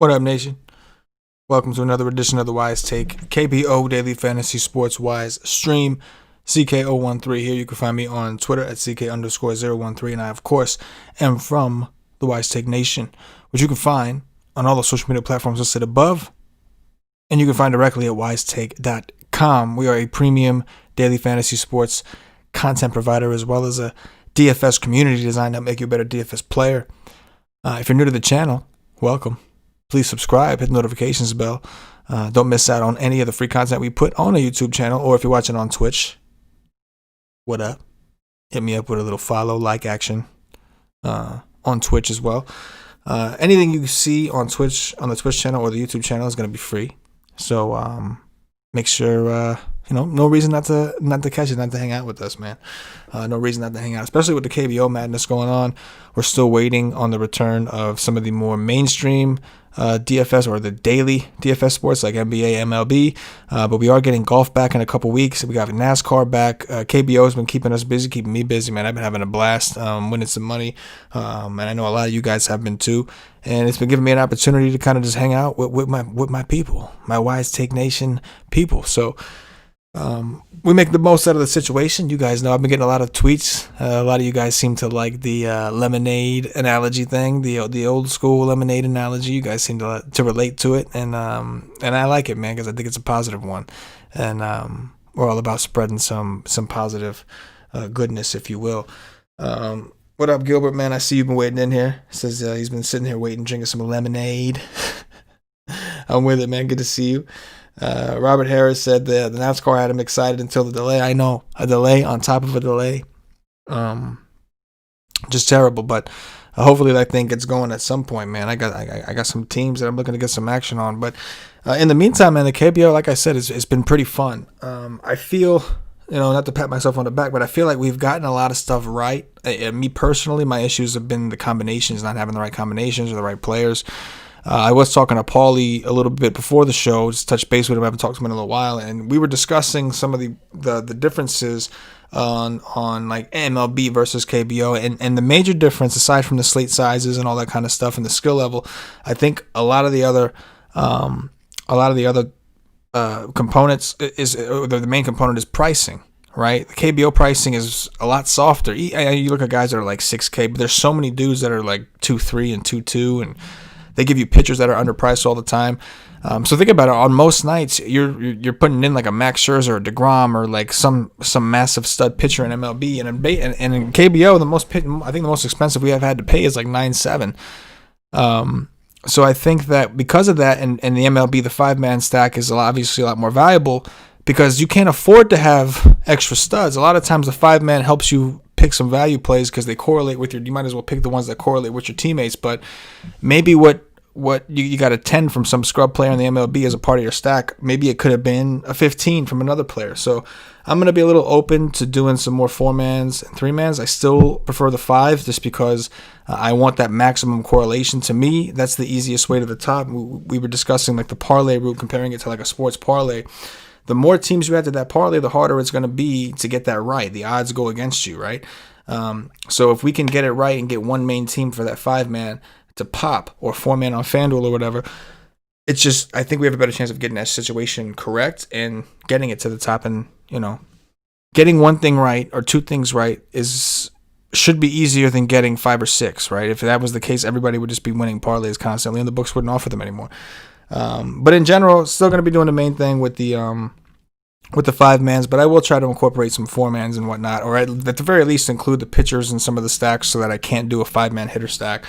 What up, nation? Welcome to another edition of the WiseTake KBO Daily Fantasy Sports Wise stream. CK013 here. You can find me on Twitter at CK_013. And I, of course, am from the WiseTake Nation, which you can find on all the social media platforms listed above. And you can find directly at wisetake.com. We are a premium daily fantasy sports content provider, as well as a DFS community designed to make you a better DFS player. If you're new to the channel, welcome. Please subscribe, hit the notifications bell. Don't miss out on any of the free content we put on the YouTube channel, or if you're watching on Twitch, what up? Hit me up with a little follow, like action on Twitch as well. Anything you see on Twitch, on the Twitch channel or the YouTube channel is going to be free. So make sure, no reason not to catch it, not to hang out with us, man. No reason not to hang out, especially with the KBO madness going on. We're still waiting on the return of some of the more mainstream DFS or the daily DFS sports like NBA, MLB, but we are getting golf back in a couple weeks. We got NASCAR back. KBO has been keeping us busy, keeping me busy, man. I've been having a blast winning some money, and I know a lot of you guys have been too. And it's been giving me an opportunity to kind of just hang out with my people, my WiseTake Nation people. So we make the most out of the situation. You guys know I've been getting a lot of tweets. A lot of you guys seem to like the lemonade analogy thing, the old school lemonade analogy. You guys seem to relate to it, and I like it, man, because I think it's a positive one, and we're all about spreading some positive goodness, if you will. What up, Gilbert, man? I see you've been waiting in here. Says he's been sitting here waiting, drinking some lemonade. I'm with it, man. Good to see you. Robert Harris said the NASCAR had him excited until the delay. I know, a delay on top of a delay. Just terrible, but hopefully that thing gets going at some point, man. I got some teams that I'm looking to get some action on, but in the meantime, man, the KBO, like I said, it's been pretty fun. I feel, not to pat myself on the back, but I feel like we've gotten a lot of stuff right. Me personally, my issues have been the combinations, not having the right combinations or the right players. I was talking to Paulie a little bit before the show, just touch base with him. I haven't talked to him in a little while, and we were discussing some of the differences on like MLB versus KBO, and the major difference, aside from the slate sizes and all that kind of stuff and the skill level, I think a lot of the other components is the main component is pricing. Right, the KBO pricing is a lot softer. You look at guys that are like 6K, but there's so many dudes that are like 2.3 and 2.2, and they give you pitchers that are underpriced all the time. So think about it. On most nights, you're putting in like a Max Scherzer or DeGrom or like some massive stud pitcher in MLB, and in KBO, I think the most expensive we have had to pay is like 9.7. So I think that because of that, and the MLB, the 5-man stack is obviously a lot more valuable because you can't afford to have extra studs. A lot of times the 5-man helps you pick some value plays because they correlate with you might as well pick the ones that correlate with your teammates, but maybe what you got a 10 from some scrub player in the MLB as a part of your stack, maybe it could have been a 15 from another player. So I'm going to be a little open to doing some more 4-mans and 3-mans. I still prefer the 5 just because I want that maximum correlation. To me, that's the easiest way to the top. We were discussing like the parlay route, comparing it to like a sports parlay. The more teams you add to that parlay, the harder it's going to be to get that right. The odds go against you, right? So if we can get it right and get one main team for that 5-man to pop, or 4-man on FanDuel or whatever, it's just, I think we have a better chance of getting that situation correct and getting it to the top. And, getting one thing right or two things right should be easier than getting 5 or 6, right? If that was the case, everybody would just be winning parlays constantly and the books wouldn't offer them anymore. But in general, still going to be doing the main thing with the 5-mans, but I will try to incorporate some 4-mans and whatnot, or at the very least include the pitchers in some of the stacks so that I can't do a 5-man hitter stack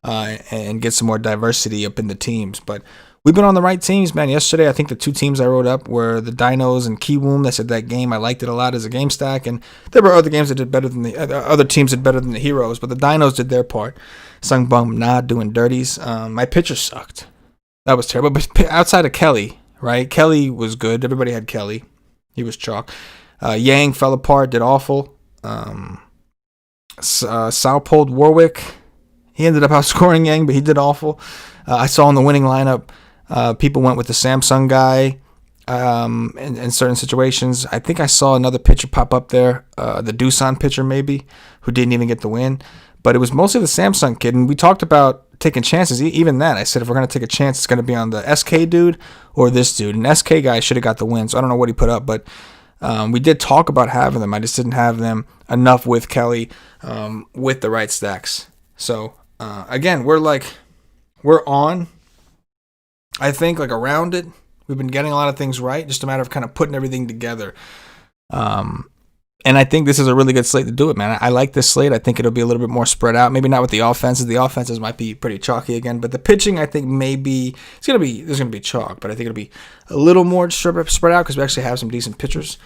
and get some more diversity up in the teams. But we've been on the right teams, man. Yesterday, I think the 2 teams I wrote up were the Dinos and Kiwoom. That said, that game, I liked it a lot as a game stack, and there were other games that did better than other teams did better than the Heroes, but the Dinos did their part. Sung Bum Nah doing dirties. My pitchers sucked. That was terrible. But outside of Kelly, right? Kelly was good. Everybody had Kelly. He was chalk. Yang fell apart, did awful. Southpole Warwick, he ended up outscoring Yang, but he did awful. I saw in the winning lineup, people went with the Samsung guy in certain situations. I think I saw another pitcher pop up there, the Doosan pitcher maybe, who didn't even get the win. But it was mostly the Samsung kid. And we talked about taking chances. Even then, I said if we're going to take a chance, it's going to be on the SK dude or this dude. And SK guy should have got the win, so I don't know what he put up, but we did talk about having them. I just didn't have them enough with Kelly with the right stacks. So, again, we're on, I think, like around it. We've been getting a lot of things right, just a matter of kind of putting everything together. And I think this is a really good slate to do it, man. I like this slate. I think it'll be a little bit more spread out. Maybe not with the offenses. The offenses might be pretty chalky again, but the pitching, I think maybe there's gonna be chalk, but I think it'll be a little more spread out because we actually have some decent pitchers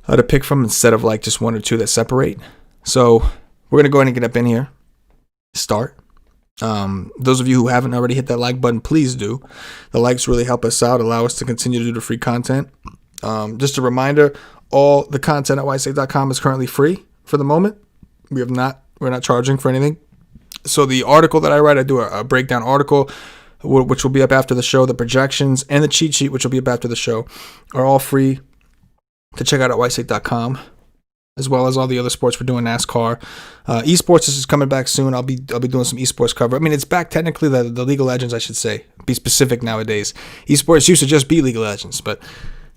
to pick from instead of like just one or two that separate. So we're gonna go ahead and get up in here. Start. Those of you who haven't already hit that like button, please do. The likes really help us out, allow us to continue to do the free content. Just a reminder, all the content at WiseTake.com is currently free for the moment. We're not charging for anything. So the article that I write, I do a breakdown article, which will be up after the show. The projections and the cheat sheet, which will be up after the show, are all free to check out at WiseTake.com, as well as all the other sports we're doing. NASCAR, esports is coming back soon. I'll be doing some esports cover. I mean, it's back technically. The League of Legends, I should say, be specific nowadays. Esports used to just be League of Legends, but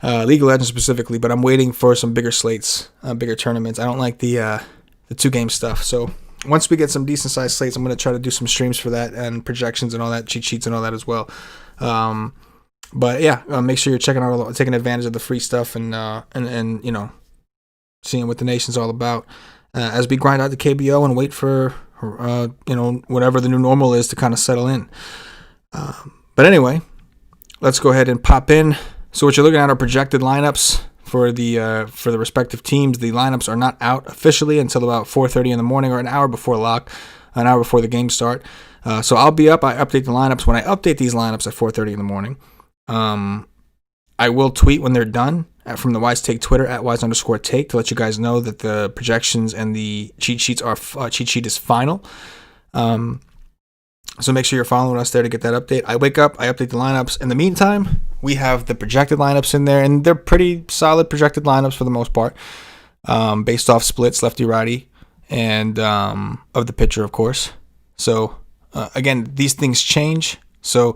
League of Legends specifically. But I'm waiting for some bigger slates, bigger tournaments. I don't like the 2-game stuff. So once we get some decent sized slates, I'm going to try to do some streams for that and projections and all that, cheat sheets and all that as well. But yeah, make sure you're taking advantage of the free stuff and you know, seeing what the nation's all about as we grind out the KBO and wait for you know, whatever the new normal is to kind of settle in. But anyway, let's go ahead and pop in. So what you're looking at are projected lineups for the respective teams. The lineups are not out officially until about 4:30 in the morning or an hour before lock, an hour before the game start. So I'll be up. I update the lineups when I update these lineups at 4:30 in the morning. I will tweet when they're done from the WiseTake Twitter at @wise_take to let you guys know that the projections and the cheat sheet is final. So make sure you're following us there to get that update. I wake up, I update the lineups. In the meantime, we have the projected lineups in there, and they're pretty solid projected lineups for the most part, based off splits, lefty, righty, and of the pitcher, of course. So again, these things change. So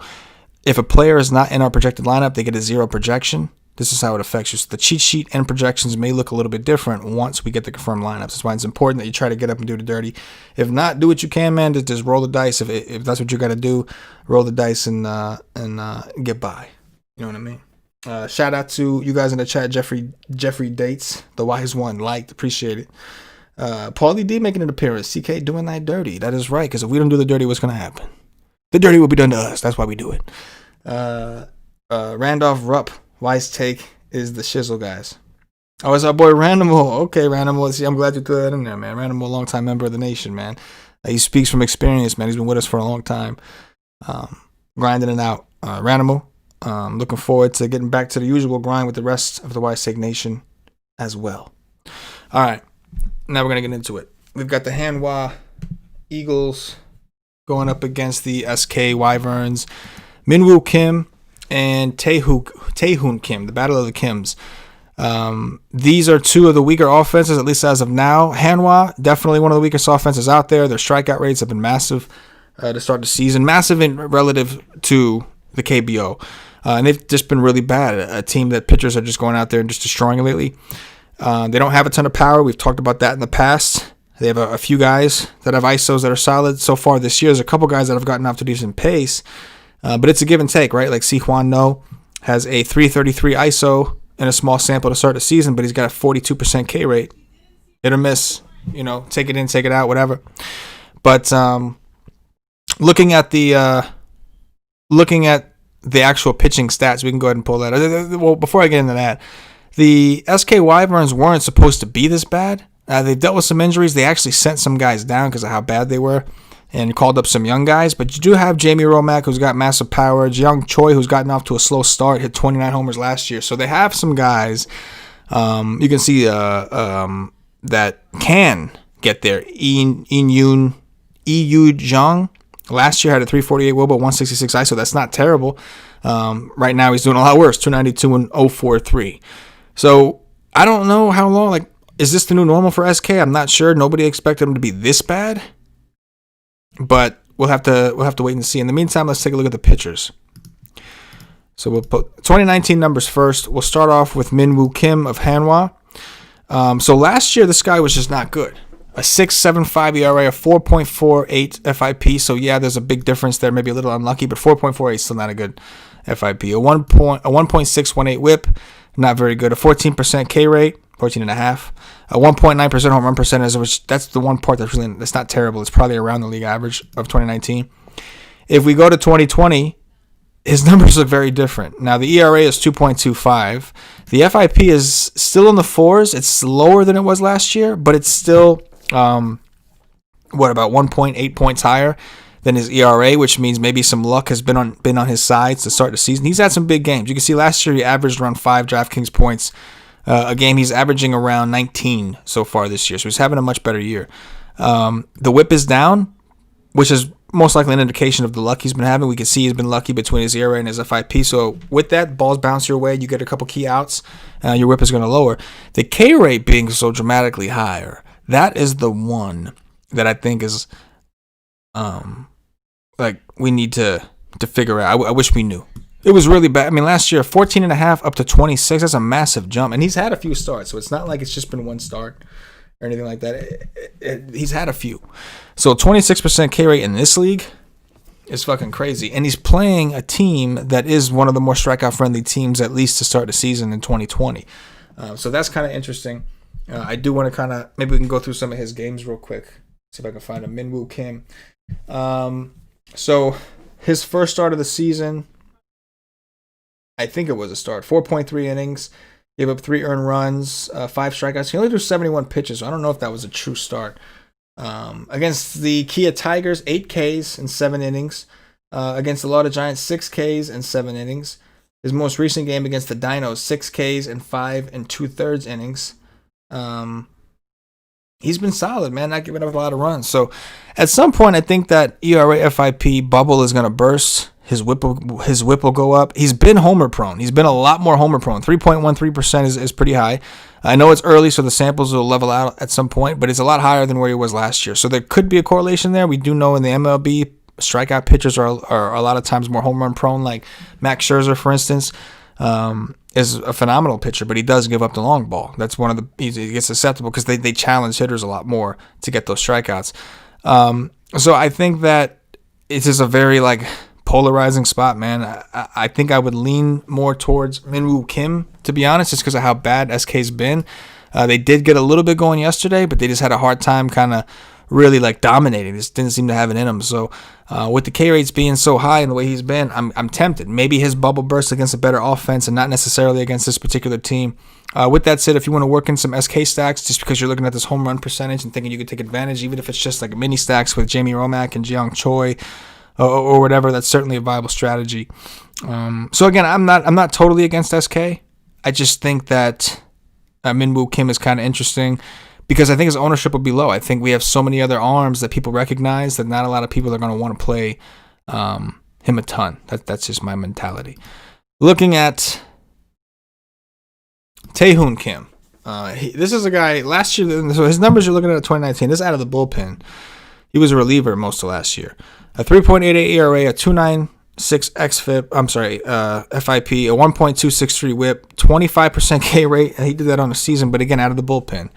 if a player is not in our projected lineup, they get a 0 projection. This is how it affects you. So the cheat sheet and projections may look a little bit different once we get the confirmed lineups. That's why it's important that you try to get up and do the dirty. If not, do what you can, man. Just roll the dice. If that's what you got to do, roll the dice and get by. You know what I mean? Shout out to you guys in the chat. Jeffrey Dates, the wise one, liked, appreciate it. Paulie D making an appearance. CK doing that dirty. That is right, because if we don't do the dirty, what's going to happen? The dirty will be done to us. That's why we do it. Randolph Rupp, WiseTake is the shizzle, guys. Oh, it's our boy Randomal. Okay, Randomal. See, I'm glad you threw that in there, man. Randomal, longtime member of the nation, man. He speaks from experience, man. He's been with us for a long time. Grinding it out. Randomal, looking forward to getting back to the usual grind with the rest of the WiseTake nation as well. All right. Now we're going to get into it. We've got the Hanwha Eagles going up against the SK Wyverns, Minwoo Kim and Taehoon Kim, the battle of the Kims. These are two of the weaker offenses, at least as of now. Hanwha, definitely one of the weakest offenses out there. Their strikeout rates have been massive to start the season, massive in relative to the KBO. And they've just been really bad. A team that pitchers are just going out there and just destroying lately. They don't have a ton of power. We've talked about that in the past. They have a few guys that have ISOs that are solid so far this year. There's a couple guys that have gotten off to decent pace. But it's a give and take, right? Like Sihwan No has a 333 ISO in a small sample to start the season, but he's got a 42% K rate. Hit or miss, you know, take it in, take it out, whatever. But looking at the actual pitching stats, we can go ahead and pull that. Well, before I get into that, the SK Wyverns weren't supposed to be this bad. They dealt with some injuries. They actually sent some guys down because of how bad they were and called up some young guys. But you do have Jamie Romack, who's got massive power. Young Choi, who's gotten off to a slow start, hit 29 homers last year. So they have some guys you can see that can get there. Yu Jung last year had a 348 WOBA, 166 ISO. That's not terrible. Right now he's doing a lot worse, 292 and 043. So I don't know how long. Like, is this the new normal for SK? I'm not sure. Nobody expected him to be this bad. But we'll have to wait and see. In the meantime, let's take a look at the pitchers. So we'll put 2019 numbers first. We'll start off with Min-Woo Kim of Hanwha. So last year, this guy was just not good. A 6.75 ERA, a 4.48 FIP. So yeah, there's a big difference there. Maybe a little unlucky, but 4.48 is still not a good FIP. A 1.618 WHIP, not very good. A 14% K rate, 14.5. A 1.9% home run percentage, which that's the one part that's not terrible. It's probably around the league average of 2019. If we go to 2020, his numbers look very different. Now, the ERA is 2.25. The FIP is still in the fours. It's lower than it was last year, but it's still, about 1.8 points higher than his ERA, which means maybe some luck has been on his side to start the season. He's had some big games. You can see last year he averaged around 5 DraftKings points a game. He's averaging around 19 so far this year, so he's having a much better year. The whip is down, which is most likely an indication of the luck he's been having. We can see he's been lucky between his ERA and his FIP. So with that, balls bounce your way. You get a couple key outs. Your whip is going to lower. The K rate being so dramatically higher, that is the one that I think is we need to figure out. I wish we knew. It was really bad. I mean, last year, 14.5 up to 26. That's a massive jump. And he's had a few starts, so it's not like it's just been one start or anything like that. He's had a few. So 26% K rate in this league is fucking crazy. And he's playing a team that is one of the more strikeout-friendly teams, at least to start the season in 2020. So that's kind of interesting. I do want to maybe we can go through some of his games real quick. See if I can find a Min-Woo Kim. So his first start of the season, I think it was a start. 4.3 innings. Gave up 3 earned runs, 5 strikeouts. He only threw 71 pitches, so I don't know if that was a true start. Against the Kia Tigers, 8 Ks in 7 innings. Against the Lotte Giants, 6 Ks in 7 innings. His most recent game against the Dinos, 6 Ks in 5 2/3 innings. He's been solid, man, not giving up a lot of runs. So at some point, I think that ERA FIP bubble is going to burst. His whip will go up. He's been homer prone. He's been a lot more homer prone. 3.13% is pretty high. I know it's early, so the samples will level out at some point, but it's a lot higher than where he was last year. So there could be a correlation there. We do know in the MLB, strikeout pitchers are a lot of times more home run prone. Like Max Scherzer, for instance, is a phenomenal pitcher, but he does give up the long ball. That's one of the he gets susceptible because they challenge hitters a lot more to get those strikeouts. So I think that it's just a very polarizing spot, man. I think I would lean more towards Min-Woo Kim, to be honest, just because of how bad SK's been. They did get a little bit going yesterday, but they just had a hard time kind of really dominating. This didn't seem to have it in him. So with the K rates being so high and the way he's been, I'm tempted. Maybe his bubble bursts against a better offense and not necessarily against this particular team. With that said, if you want to work in some SK stacks, just because you're looking at this home run percentage and thinking you could take advantage, even if it's just mini stacks with Jamie Romack and Jeong Choi, or whatever, that's certainly a viable strategy. So again, I'm not totally against SK. I just think that Min-Woo Kim is kind of interesting because I think his ownership will be low. I think we have so many other arms that people recognize that not a lot of people are going to want to play him a ton. That's just my mentality. Looking at Taehoon Kim. This is a guy last year. So his numbers you're looking at 2019. This is out of the bullpen. He was a reliever most of last year. A 3.88 ERA, a 2.96 xFIP, FIP, a 1.263 WHIP, 25% K rate. He did that on the season, but again, out of the bullpen.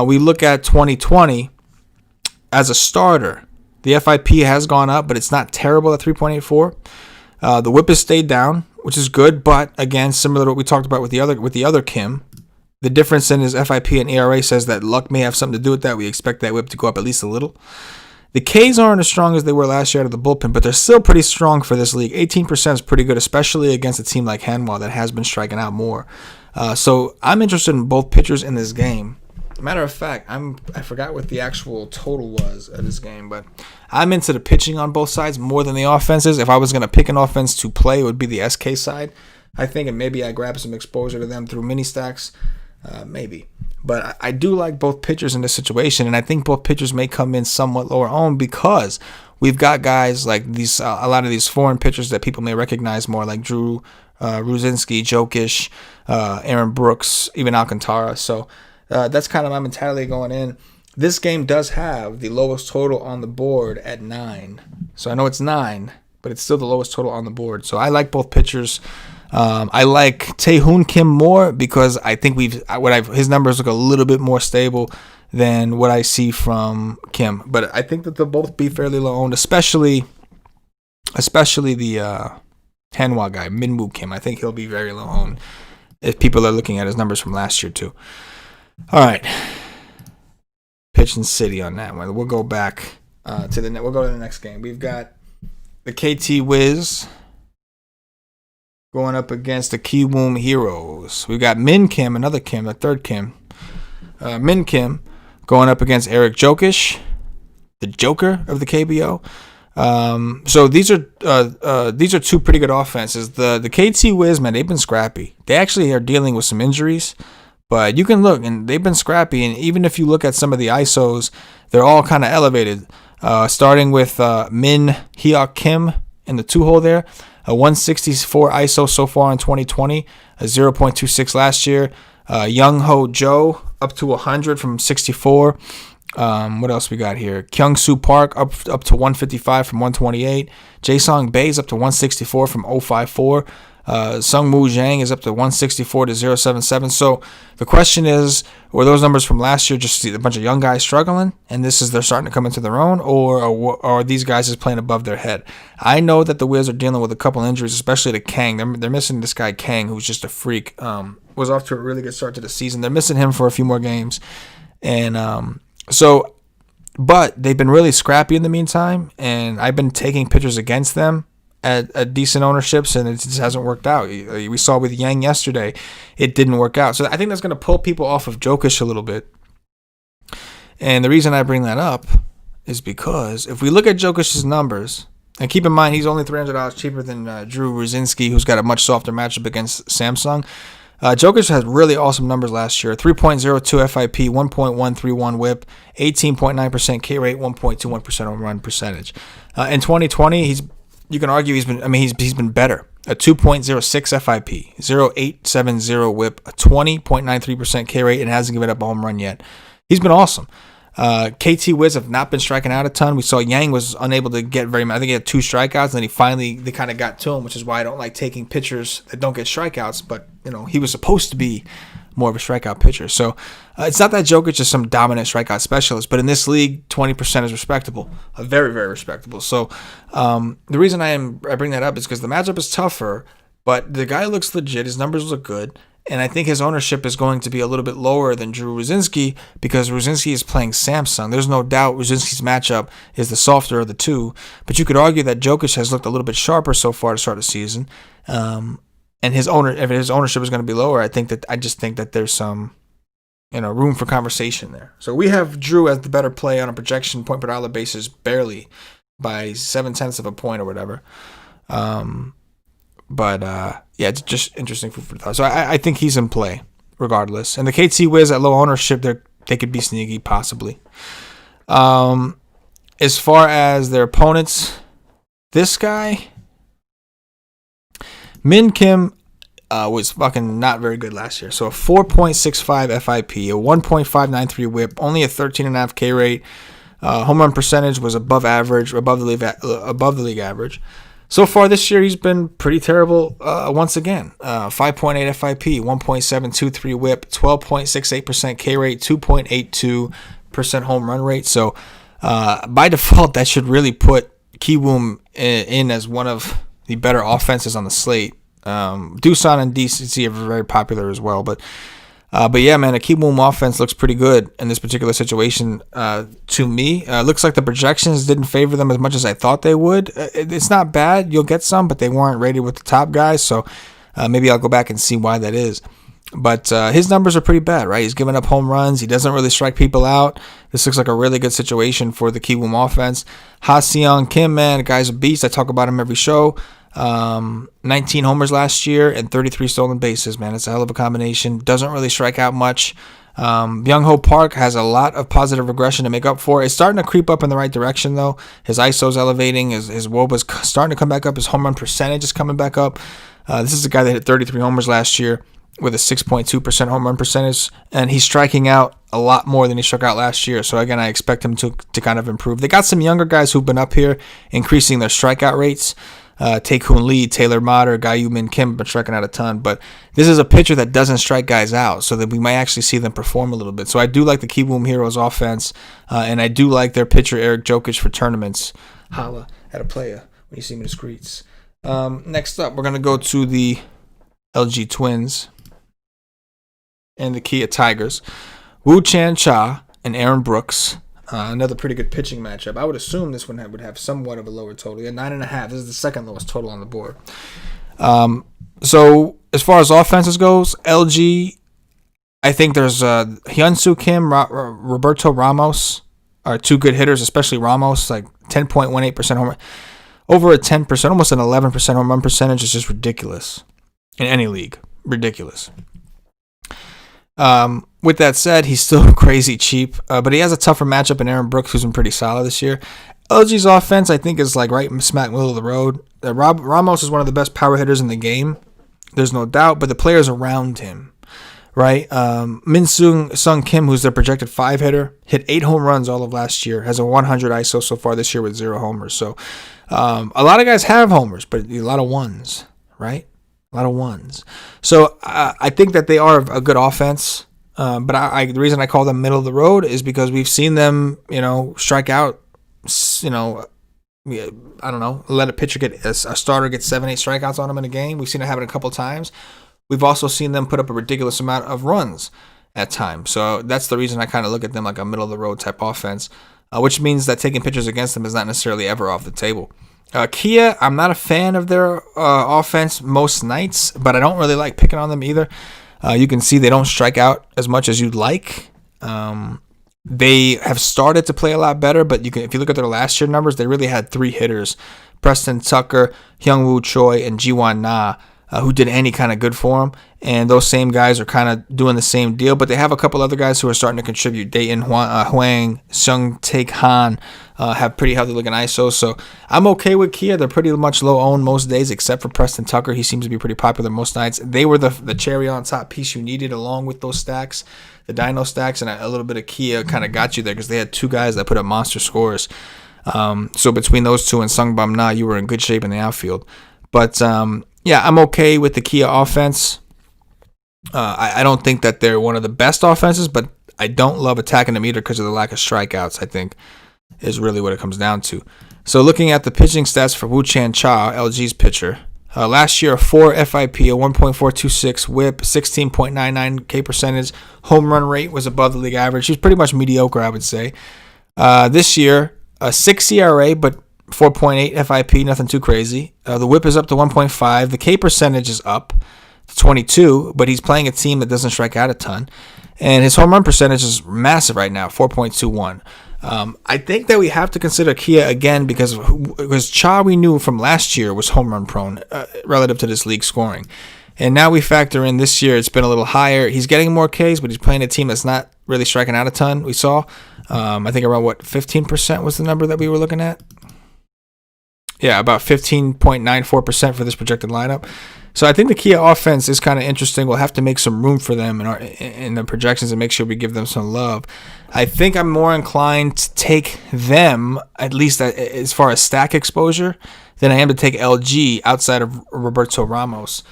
We look at 2020 as a starter. The FIP has gone up, but it's not terrible at 3.84. The WHIP has stayed down, which is good, but again, similar to what we talked about with the other Kim, the difference in his FIP and ERA says that luck may have something to do with that. We expect that WHIP to go up at least a little. The Ks aren't as strong as they were last year out of the bullpen, but they're still pretty strong for this league. 18% is pretty good, especially against a team like Hanwha that has been striking out more. So I'm interested in both pitchers in this game. Matter of fact, I forgot what the actual total was of this game, but I'm into the pitching on both sides more than the offenses. If I was going to pick an offense to play, it would be the SK side, I think, and maybe I grab some exposure to them through mini stacks, maybe. But I do like both pitchers in this situation, and I think both pitchers may come in somewhat lower owned because we've got guys like these, a lot of these foreign pitchers that people may recognize more, like Drew Ruzinski, Jokic, Aaron Brooks, even Alcantara. So that's kind of my mentality going in. This game does have the lowest total on the board at 9. So I know it's 9, but it's still the lowest total on the board. So I like both pitchers. I like Tae-Hoon Kim more because I think his numbers look a little bit more stable than what I see from Kim. But I think that they'll both be fairly low owned, especially the Hanwha guy, Minwoo Kim. I think he'll be very low owned if people are looking at his numbers from last year too. All right. Pitching City on that one. We'll go back we'll go to the next game. We've got the KT Wiz going up against the Kiwoom Heroes. We've got Min Kim, another Kim, the third Kim. Min Kim going up against Eric Jokic, the Joker of the KBO. So these are two pretty good offenses. The KT Wiz, man, they've been scrappy. They actually are dealing with some injuries. But you can look, and they've been scrappy. And even if you look at some of the ISOs, they're all kind of elevated. Starting with Min Hyuk Kim in the 2-hole there. A 164 ISO so far in 2020. A 0.26 last year. Young Ho Jo up to 100 from 64. What else we got here? Kyung-Soo Park up to 155 from 128. Jae-Sung Bae's up to 164 from 054. Sungwoo Jang is up to 164 to 077. So the question is, were those numbers from last year just a bunch of young guys struggling, and they're starting to come into their own, or are these guys just playing above their head? I know that the Wiz are dealing with a couple injuries, especially to Kang. They're missing this guy Kang, who's just a freak. Was off to a really good start to the season. They're missing him for a few more games, and but they've been really scrappy in the meantime, and I've been taking pitchers against them at decent ownerships, and it just hasn't worked out. We saw with Yang yesterday, it didn't work out. So I think that's going to pull people off of Jokic a little bit. And the reason I bring that up is because if we look at Jokic's numbers, and keep in mind he's only $300 cheaper than Drew Ruzinski, who's got a much softer matchup against Samsung. Jokic had really awesome numbers last year. 3.02 FIP, 1.131 whip, 18.9% K rate, 1.21% home run percentage. In 2020, you can argue he's been better. A 2.06 FIP, 0.870 whip, a 20.93% K rate, and hasn't given up a home run yet. He's been awesome. KT Wiz have not been striking out a ton. We saw Yang was unable to get very much. I think he had 2 strikeouts, and then they kind of got to him, which is why I don't like taking pitchers that don't get strikeouts. But he was supposed to be more of a strikeout pitcher. So it's not that Jokic is some dominant strikeout specialist, but in this league, 20% is respectable, very, very respectable. So the reason I bring that up is because the matchup is tougher, but the guy looks legit. His numbers look good. And I think his ownership is going to be a little bit lower than Drew Ruzinski because Ruzinski is playing Samsung. There's no doubt Ruzinski's matchup is the softer of the two. But you could argue that Jokic has looked a little bit sharper so far to start the season. And if his ownership is going to be lower, I just think that there's some room for conversation there. So we have Drew as the better play on a projection point per dollar basis, barely by 0.7 of a point or whatever. But yeah, it's just interesting food for thought. So I think he's in play regardless. And the KT Wiz at low ownership, they could be sneaky possibly. As far as their opponents, this guy, Min Kim, was fucking not very good last year. So a 4.65 FIP, a 1.593 whip, only a 13.5 K rate. Home run percentage was above the league average. So far this year, he's been pretty terrible once again. 5.8 FIP, 1.723 whip, 12.68% K rate, 2.82% home run rate. So by default, that should really put Kiwoom in as one of the better offenses on the slate. Doosan and DCC are very popular as well. But yeah, man, a Kiwoom offense looks pretty good in this particular situation to me. Looks like the projections didn't favor them as much as I thought they would. It's not bad. You'll get some, but they weren't rated with the top guys. So maybe I'll go back and see why that is. But his numbers are pretty bad, right? He's giving up home runs. He doesn't really strike people out. This looks like a really good situation for the Kiwoom offense. Ha Seong Kim, man, the guy's a beast. I talk about him every show. 19 homers last year and 33 stolen bases, man. It's a hell of a combination. Doesn't really strike out much. Byung Ho Park has a lot of positive regression to make up for. It's starting to creep up in the right direction, though. His ISO's elevating. His WOBA's starting to come back up. His home run percentage is coming back up. This is a guy that hit 33 homers last year. with a 6.2% home run percentage, and he's striking out a lot more than he struck out last year. So again, I expect him to kind of improve. They got some younger guys who've been up here, increasing their strikeout rates. Tae-Hoon Lee, Taylor Motter, Ga-Yu-Min Kim have been striking out a ton, but this is a pitcher that doesn't strike guys out, so that we might actually see them perform a little bit. So I do like the Kiwoom Heroes offense, and I do like their pitcher Eric Jokic for tournaments. Holla at a player when you see me in the streets. Next up, we're going to go to the LG Twins and the Kia Tigers. Woo Chan Cha and Aaron Brooks. Another pretty good pitching matchup. I would assume this one would have somewhat of a lower total. Yeah, 9.5. This is the second lowest total on the board. So as far as offenses goes, LG, I think there's Hyun-Soo Kim, Roberto Ramos are two good hitters, especially Ramos, like 10.18% home run. Over a 10%, almost an 11% home run percentage is just ridiculous in any league. Ridiculous. With that said, he's still crazy cheap, but he has a tougher matchup in Aaron Brooks, who's been pretty solid this year. LG's offense, I think, is like right smack middle of the road. Ramos is one of the best power hitters in the game. There's no doubt, but the players around him, right? Sung Kim, who's their projected 5 hitter, hit 8 home runs all of last year, has a 100 ISO so far this year with 0 homers. So a lot of guys have homers, but a lot of ones, right? A lot of ones. So I think that they are a good offense. But the reason I call them middle of the road is because we've seen them, strike out, I don't know, let a pitcher get a starter get 7-8 strikeouts on them in a game. We've seen it happen a couple times. We've also seen them put up a ridiculous amount of runs at times. So that's the reason I kind of look at them like a middle of the road type offense, which means that taking pitchers against them is not necessarily ever off the table. Kia, I'm not a fan of their offense most nights, but I don't really like picking on them either. You can see they don't strike out as much as you'd like. They have started to play a lot better, but if you look at their last year numbers, they really had 3 hitters: Preston Tucker, Hyung-Woo Choi, and Ji-Wan Na, who did any kind of good for them. And those same guys are kind of doing the same deal, but they have a couple other guys who are starting to contribute. Dayton Huang, Sung Taek Han have pretty healthy looking ISO. So I'm okay with Kia. They're pretty much low owned most days, except for Preston Tucker. He seems to be pretty popular most nights. They were the cherry on top piece you needed along with those stacks, the Dino stacks, and a little bit of Kia kind of got you there because they had 2 guys that put up monster scores. So between those 2 and Sung Bum Na, you were in good shape in the outfield. But yeah, I'm okay with the Kia offense. I don't think that they're one of the best offenses, but I don't love attacking them either because of the lack of strikeouts, I think, is really what it comes down to. So looking at the pitching stats for Woo Chan Cha, LG's pitcher, last year a 4 FIP, a 1.426 whip, 16.99 K percentage, home run rate was above the league average. He was pretty much mediocre, I would say. This year, a 6 ERA, but 4.8 FIP, nothing too crazy. The whip is up to 1.5. The K percentage is up to 22, but he's playing a team that doesn't strike out a ton. And his home run percentage is massive right now, 4.21. I think that we have to consider Kia again because Cha we knew from last year was home run prone relative to this league scoring. And now we factor in this year, it's been a little higher. He's getting more Ks, but he's playing a team that's not really striking out a ton, we saw. I think around, 15% was the number that we were looking at? Yeah, about 15.94% for this projected lineup. So I think the Kia offense is kind of interesting. We'll have to make some room for them in the projections and make sure we give them some love. I think I'm more inclined to take them, at least as far as stack exposure, than I am to take LG outside of Roberto Ramos.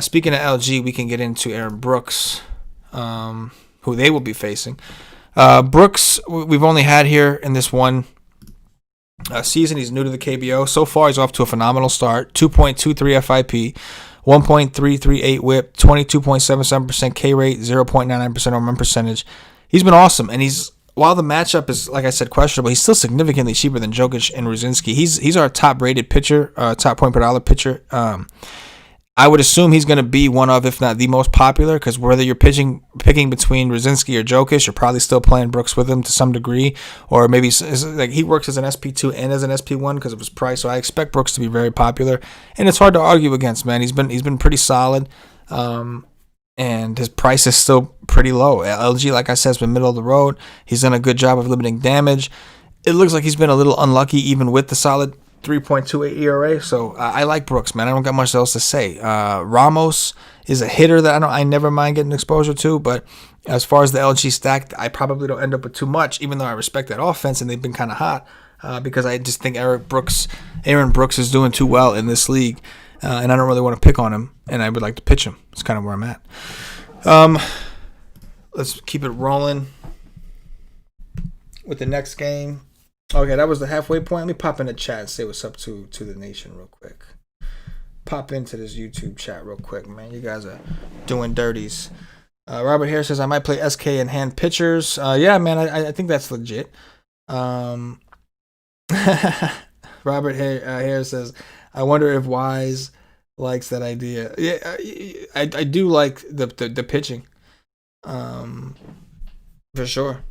Speaking of LG, we can get into Aaron Brooks, who they will be facing. Brooks, we've only had here in this one season. He's new to the KBO. So far, he's off to a phenomenal start. 2.23 FIP, 1.338 whip, 22.77% K rate, 0.99% home run percentage. He's been awesome, and while the matchup is, like I said, questionable, he's still significantly cheaper than Jokic and Ruzinski. He's our top-rated pitcher, top point per dollar pitcher. I would assume he's going to be one of, if not the most popular, because whether you're picking between Ruzinski or Jokic, you're probably still playing Brooks with him to some degree, or maybe like he works as an SP2 and as an SP1 because of his price. So I expect Brooks to be very popular, and it's hard to argue against. Man, he's been pretty solid, and his price is still pretty low. LG, like I said, has been middle of the road. He's done a good job of limiting damage. It looks like he's been a little unlucky even with the solid 3.28 ERA, so I like Brooks, man. I don't got much else to say. Ramos is a hitter that I never mind getting exposure to. But as far as the LG stack, I probably don't end up with too much, even though I respect that offense and they've been kind of hot because I just think Aaron Brooks is doing too well in this league, and I don't really want to pick on him, and I would like to pitch him. It's kind of where I'm at. Let's keep it rolling with the next game. Okay, that was the halfway point. Let me pop in the chat and say what's up to the nation real quick. Pop into this YouTube chat real quick, man. You guys are doing dirties. Robert Hare says, I might play SK and hand pitchers. Yeah, man, I think that's legit. Robert Hare says, I wonder if Wise likes that idea. Yeah, I do like the pitching. For sure.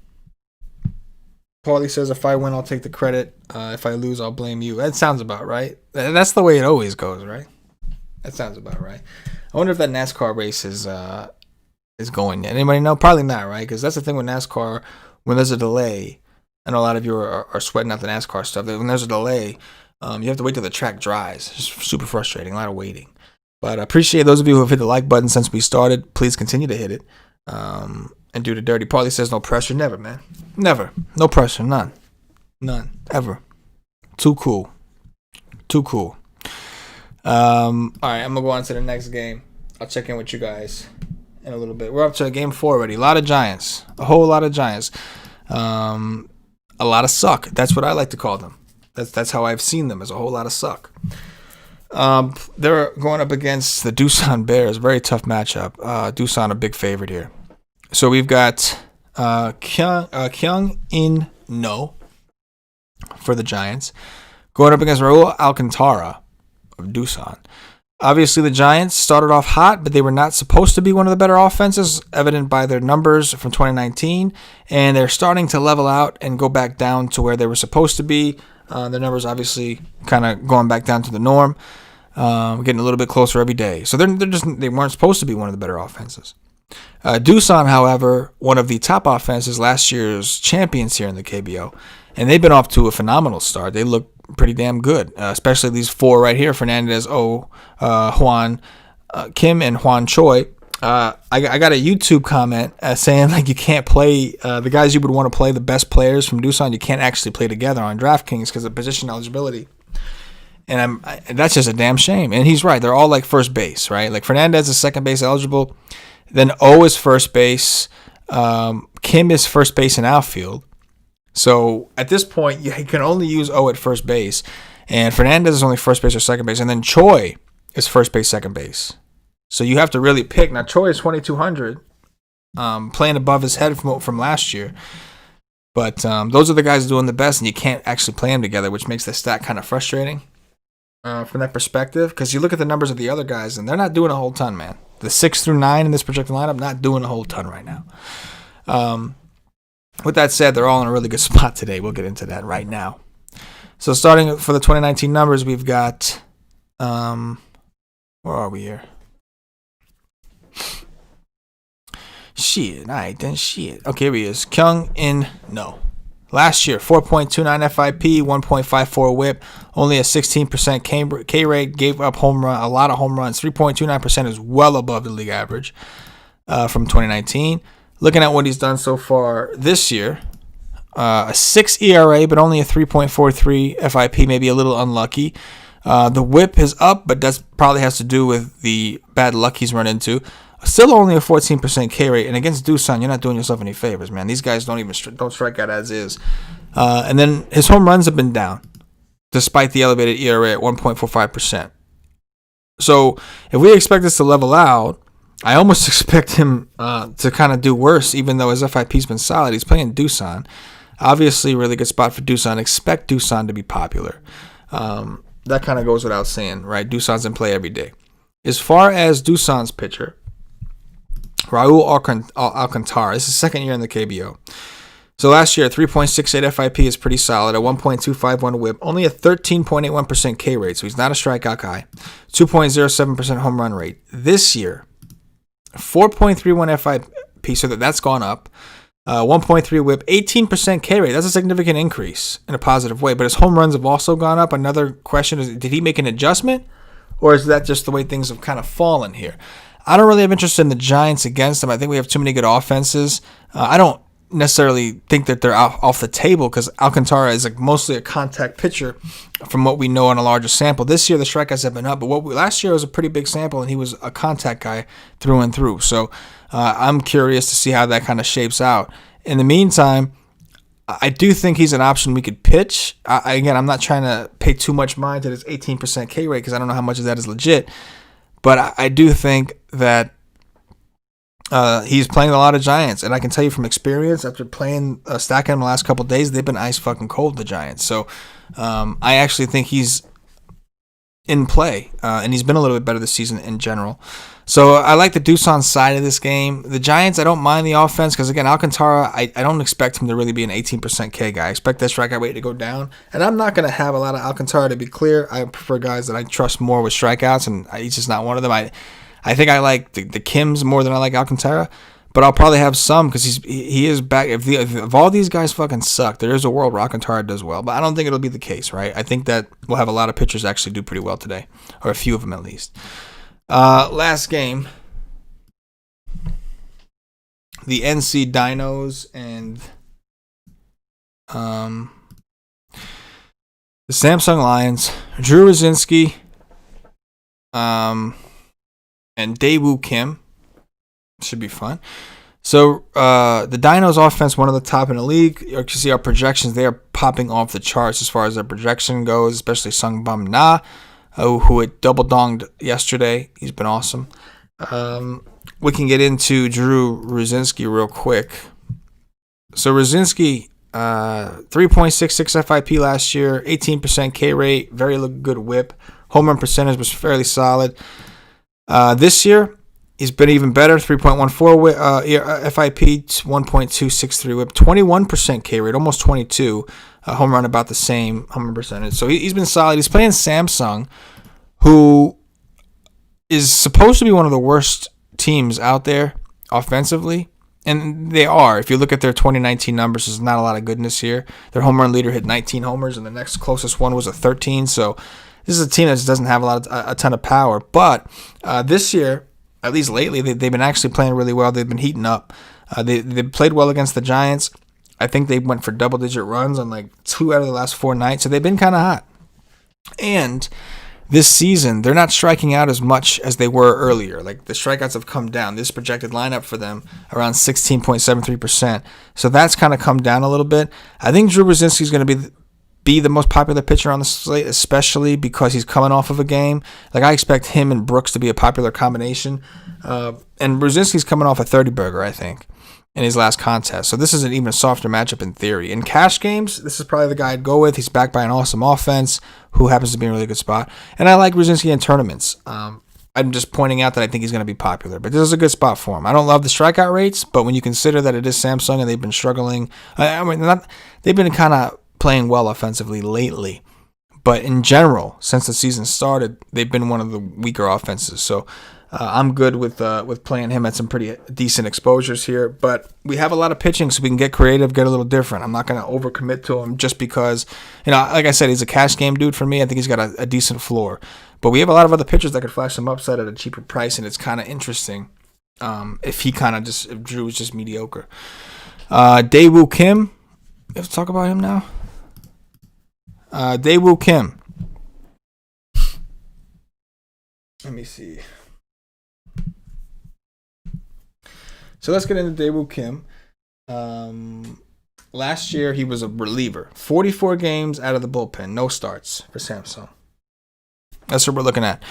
Paulie says, if I win, I'll take the credit. If I lose, I'll blame you. That sounds about right. That's the way it always goes, right? That sounds about right. I wonder if that NASCAR race is going yet. Anybody know? Probably not, right? Because that's the thing with NASCAR. When there's a delay, I know a lot of you are sweating out the NASCAR stuff. When there's a delay, you have to wait till the track dries. It's just super frustrating. A lot of waiting. But I appreciate those of you who have hit the like button since we started. Please continue to hit it. And do the dirty. Paulie says no pressure. Never, man. Never. No pressure. None. Ever. Too cool. All right, I'm going to go on to the next game. I'll check in with you guys in a little bit. We're up to game 4 already. A lot of Giants. A whole lot of Giants. A lot of suck. That's what I like to call them. That's how I've seen them, as a whole lot of suck. They're going up against the Doosan Bears. Very tough matchup. Doosan a big favorite here. So we've got Kyung In No for the Giants going up against Raul Alcantara of Doosan. Obviously, the Giants started off hot, but they were not supposed to be one of the better offenses, evident by their numbers from 2019. And they're starting to level out and go back down to where they were supposed to be. Their numbers obviously kind of going back down to the norm, getting a little bit closer every day. So they weren't supposed to be one of the better offenses. Doosan, however, one of the top offenses, last year's champions here in the KBO, and they've been off to a phenomenal start. They look pretty damn good, especially these 4 right here: Fernandez, Juan, Kim, and Juan Choi. I got a YouTube comment saying like you can't play the guys you would want to play, the best players from Doosan, you can't actually play together on DraftKings because of position eligibility. And that's just a damn shame. And he's right. They're all like first base, right? Like Fernandez is second base eligible. Then O is first base. Kim is first base and outfield. So at this point, you can only use O at first base. And Fernandez is only first base or second base. And then Choi is first base, second base. So you have to really pick. Now, Choi is 2,200, playing above his head from last year. But those are the guys doing the best, and you can't actually play them together, which makes the stat kind of frustrating from that perspective. Because you look at the numbers of the other guys, and they're not doing a whole ton, man. The 6 through 9 in this projected lineup, not doing a whole ton right now. With that said, they're all in a really good spot today. We'll get into that right now. So starting for the 2019 numbers, we've got, where are we here? Shit, all right, then shit. Okay, here he is. Kyung In No. Last year, 4.29 FIP, 1.54 whip, only a 16% K rate, gave up a lot of home runs. 3.29% is well above the league average from 2019. Looking at what he's done so far this year, a 6 ERA, but only a 3.43 FIP, maybe a little unlucky. The whip is up, but that probably has to do with the bad luck he's run into. Still only a 14% K rate, and against Doosan, you're not doing yourself any favors, man. These guys don't strike out as is. And then his home runs have been down, despite the elevated ERA at 1.45%. So if we expect this to level out, I almost expect him to kind of do worse, even though his FIP's been solid. He's playing Doosan. Obviously, really good spot for Doosan. Expect Doosan to be popular. That kind of goes without saying, right? Doosan's in play every day. As far as Doosan's pitcher, Raul Alcantara. This is his second year in the KBO. So last year, 3.68 FIP is pretty solid. A 1.251 whip. Only a 13.81% K rate, so he's not a strikeout guy. 2.07% home run rate. This year, 4.31 FIP, so that's gone up. 1.3 whip, 18% K rate. That's a significant increase in a positive way. But his home runs have also gone up. Another question is, did he make an adjustment? Or is that just the way things have kind of fallen here? I don't really have interest in the Giants against them. I think we have too many good offenses. I don't necessarily think that they're off the table because Alcantara is like mostly a contact pitcher from what we know on a larger sample. This year the strikeouts have been up, but last year was a pretty big sample and he was a contact guy through and through. So I'm curious to see how that kind of shapes out. In the meantime, I do think he's an option we could pitch. Again, I'm not trying to pay too much mind to this 18% K rate because I don't know how much of that is legit. But I do think that he's playing a lot of Giants. And I can tell you from experience, after playing stacking them the last couple of days, they've been ice fucking cold, the Giants. So I actually think he's in play. And he's been a little bit better this season in general. So I like the Doosan side of this game. The Giants, I don't mind the offense because, again, Alcantara, I don't expect him to really be an 18% K guy. I expect that strikeout rate to go down. And I'm not going to have a lot of Alcantara, to be clear. I prefer guys that I trust more with strikeouts, and he's just not one of them. I think I like the Kims more than I like Alcantara, but I'll probably have some because he is back. If all these guys fucking suck, there is a world where Alcantara does well, but I don't think it'll be the case, right? I think that we'll have a lot of pitchers actually do pretty well today, or a few of them at least. Last game, the NC Dinos and the Samsung Lions, Drew Rosinski, and Daewoo Kim. Should be fun. So the Dinos offense, one of the top in the league. You can see our projections; they are popping off the charts as far as their projection goes, especially Sung Bum Na, who had double donged yesterday. He's been awesome. We can get into Drew Rosinski real quick. So Rosinski, 3.66 FIP last year, 18% K rate, very good whip. Home run percentage was fairly solid. This year, he's been even better, 3.14 FIP, 1.263 whip, 21% K rate, almost 22. Home run about the same home run percentage. So he's been solid. He's playing Samsung, who is supposed to be one of the worst teams out there offensively. And they are. If you look at their 2019 numbers, there's not a lot of goodness here. Their home run leader hit 19 homers, and the next closest one was a 13. So this is a team that just doesn't have a ton of power. But this year, at least lately, they've been actually playing really well. They've been heating up. They played well against the Giants. I think they went for double-digit runs on like 2 out of the last 4 nights. So they've been kind of hot. And this season, they're not striking out as much as they were earlier. Like, the strikeouts have come down. This projected lineup for them, around 16.73%. So that's kind of come down a little bit. I think Drew Rosinski is going to be the most popular pitcher on the slate, especially because he's coming off of a game. Like, I expect him and Brooks to be a popular combination. And Rosinski's coming off a 30-burger, I think, in his last contest. So this is an even softer matchup in theory. In cash games, this is probably the guy I'd go with. He's backed by an awesome offense who happens to be in a really good spot. And I like Rosinski in tournaments. I'm just pointing out that I think he's going to be popular. But this is a good spot for him. I don't love the strikeout rates, but when you consider that it is Samsung and they've been struggling, they've been kind of playing well offensively lately. But in general, since the season started, they've been one of the weaker offenses. So I'm good with playing him at some pretty decent exposures here. But we have a lot of pitching, so we can get creative, get a little different. I'm not going to overcommit to him just because, like I said, he's a cash game dude for me. I think he's got a decent floor. But we have a lot of other pitchers that could flash some upside at a cheaper price, and it's kind of interesting if Drew is just mediocre. Daewoo Kim. Let's talk about him now. Daewoo Kim. Let me see. So let's get into Daewoo Kim. Last year, he was a reliever. 44 games out of the bullpen. No starts for Samsung. That's what we're looking at.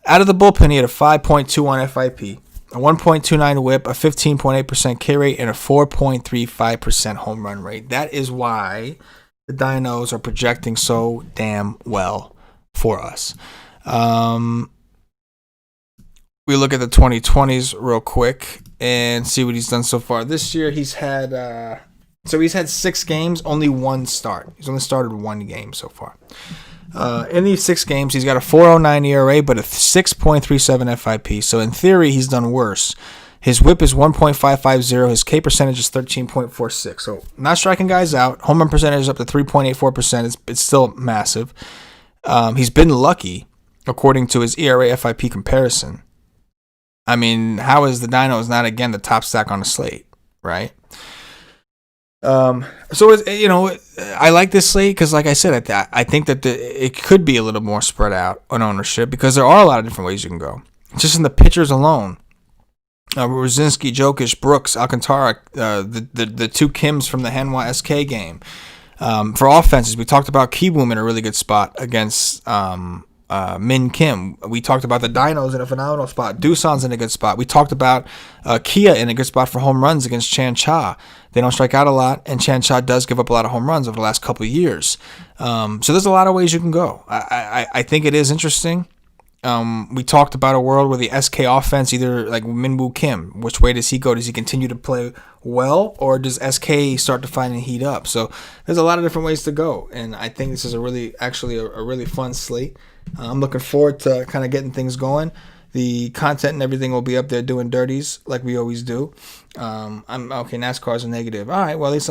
Out of the bullpen, he had a 5.21 FIP, a 1.29 whip, a 15.8% K rate, and a 4.35% home run rate. That is why the Dinos are projecting so damn well for us. We look at the 2020s real quick and see what he's done so far. This year, he's had 6 games, only 1 start. He's only started 1 game so far. In these 6 games, he's got a 4.09 ERA, but a 6.37 FIP. So in theory, he's done worse. His whip is 1.550. His K percentage is 13.46. So not striking guys out. Home run percentage is up to 3.84%. It's still massive. He's been lucky, according to his ERA FIP comparison. I mean, how is the Dinos not again the top stack on the slate, right? So it's, I like this slate because, like I said, I think that it could be a little more spread out on ownership because there are a lot of different ways you can go. Just in the pitchers alone, Rosinski, Jokic, Brooks, Alcantara, the two Kims from the Hanwha SK game. For offenses, we talked about Kiwoom in a really good spot against Min Kim. We talked about the Dinos in a phenomenal spot. Doosan's in a good spot. We talked about Kia in a good spot for home runs against Chan Cha. They don't strike out a lot, and Chan Cha does give up a lot of home runs over the last couple of years. So there's a lot of ways you can go. I think it is interesting. We talked about a world where the SK offense, either like Minwoo Kim, which way does he go? Does he continue to play well, or does SK start to find and heat up? So there's a lot of different ways to go, and I think this is a really fun slate. I'm looking forward to kind of getting things going. The content and everything will be up there doing dirties like we always do. I'm okay. NASCAR's a negative. All right, well, at least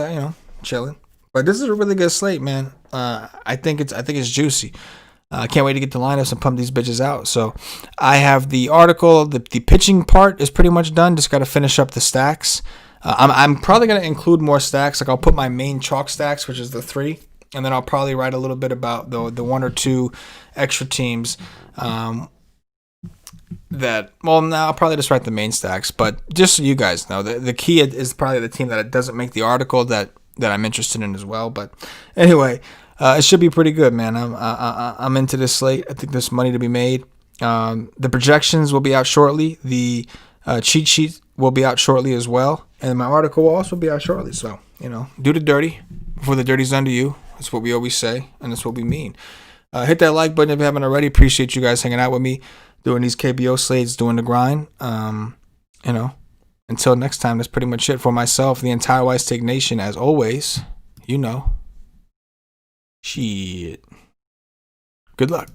chilling. But this is a really good slate, man. I think it's juicy. I can't wait to get the lineups and pump these bitches out. So I have the article. The pitching part is pretty much done. Just got to finish up the stacks. I'm probably going to include more stacks. Like I'll put my main chalk stacks, which is the 3. And then I'll probably write a little bit about the 1 or 2 extra teams I'll probably just write the main stacks. But just so you guys know, the key is probably the team that doesn't make the article that I'm interested in as well. But anyway, it should be pretty good, man. I'm into this slate. I think there's money to be made. The projections will be out shortly. The cheat sheet will be out shortly as well. And my article will also be out shortly. So, do the dirty before the dirty's done to you. That's what we always say, and that's what we mean. Hit that like button if you haven't already. Appreciate you guys hanging out with me, doing these KBO slates, doing the grind. Until next time, that's pretty much it for myself, the entire WiseTake Nation. As always, shit. Good luck.